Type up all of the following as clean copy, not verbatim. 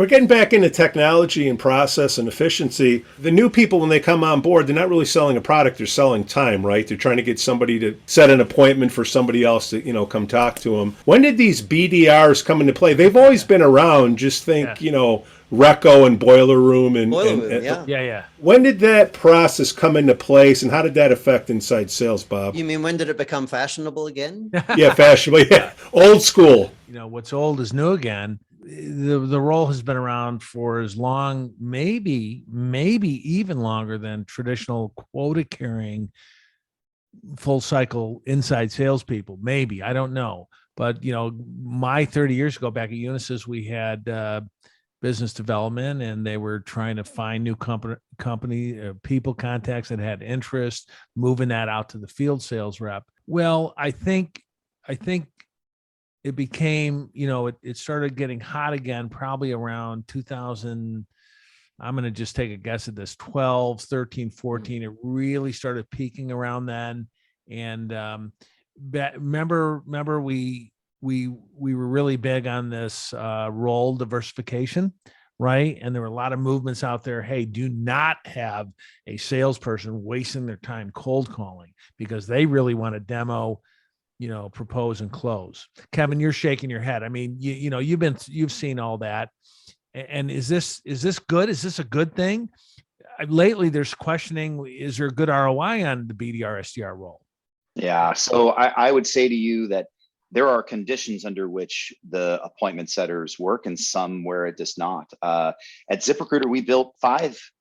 We're getting back into technology and process and efficiency. The new people, when they come on board, they're not really selling a product, they're selling time, right? They're trying to get somebody to set an appointment for somebody else to, come talk to them. When did these BDRs come into play? They've always been around. Just think, Recko and Boiler Room Boiler Room, Yeah, yeah. when did that process come into place and how did that affect inside sales, Bob? You mean when did it become fashionable again? Yeah, fashionable. Yeah, old school. What's old is new again. The role has been around for as long, maybe even longer than traditional quota carrying full cycle inside salespeople. Maybe, I don't know. But my 30 years ago back at Unisys, we had business development, and they were trying to find new company people contacts that had interest, moving that out to the field sales rep. Well, I think it became, it started getting hot again, probably around 2000. I'm going to just take a guess at this, 12, 13, 14. It really started peaking around then. And remember we were really big on this role diversification, right? And there were a lot of movements out there. Hey, do not have a salesperson wasting their time cold calling, because they really want to demo, propose and close. Kevin, you're shaking your head. I mean, you've seen all that. And is this good? Is this a good thing? Lately, there's questioning, is there a good ROI on the BDR SDR role? Yeah. So I would say to you that there are conditions under which the appointment setters work and some where it does not. At ZipRecruiter,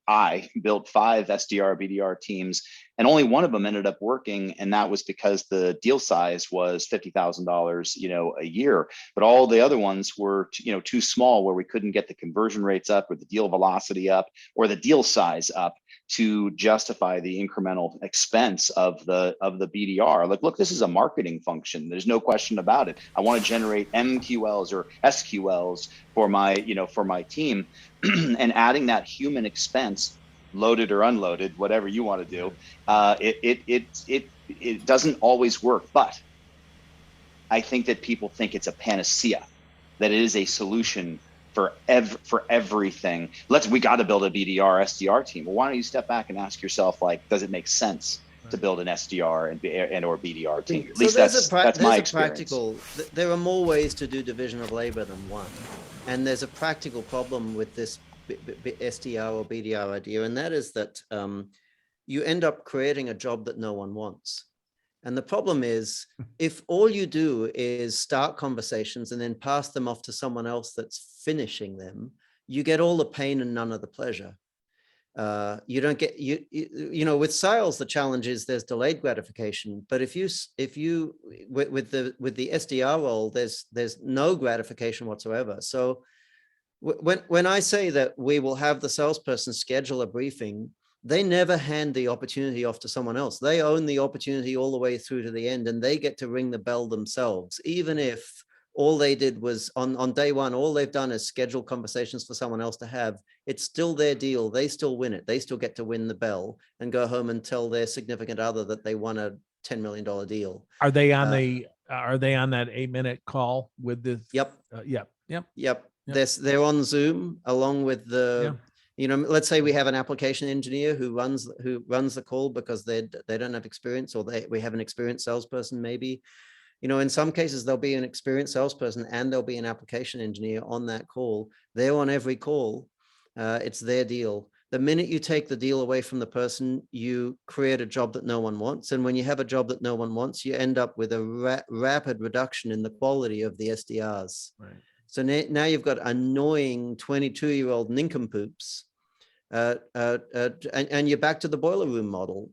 I built five SDR, BDR teams, and only one of them ended up working. And that was because the deal size was $50,000, a year. But all the other ones were, too small, where we couldn't get the conversion rates up or the deal velocity up or the deal size up to justify the incremental expense of the BDR. Like, look, this is a marketing function. There's no question about it. I want to generate MQLs or SQLs for my team, and adding that human expense, loaded or unloaded, whatever you want to do, it doesn't always work. But I think that people think it's a panacea, that it is a solution for everything. We got to build a BDR SDR team. Well, why don't you step back and ask yourself, does it make sense to build an SDR and or BDR team? At least that's my experience. There are more ways to do division of labor than one. And there's a practical problem with this SDR or BDR idea, and that is that you end up creating a job that no one wants. And the problem is, if all you do is start conversations and then pass them off to someone else that's finishing them, you get all the pain and none of the pleasure. You don't get, with sales, the challenge is there's delayed gratification. But if you with the SDR role, there's no gratification whatsoever. So when I say that we will have the salesperson schedule a briefing, they never hand the opportunity off to someone else. They own the opportunity all the way through to the end, and they get to ring the bell themselves. Even if all they did was on day one, all they've done is schedule conversations for someone else to have, it's still their deal. They still win it. They still get to win the bell and go home and tell their significant other that they won a $10 million deal. Are they on that 8-minute call with the? Yep. Yep. They're on Zoom along with the, let's say we have an application engineer who runs the call because they don't have experience, or we have an experienced salesperson maybe. In some cases, there'll be an experienced salesperson and there'll be an application engineer on that call. They're on every call. It's their deal. The minute you take the deal away from the person, you create a job that no one wants. And when you have a job that no one wants, you end up with a rapid reduction in the quality of the SDRs. Right. So now you've got annoying 22-year-old nincompoops, and you're back to the boiler room model.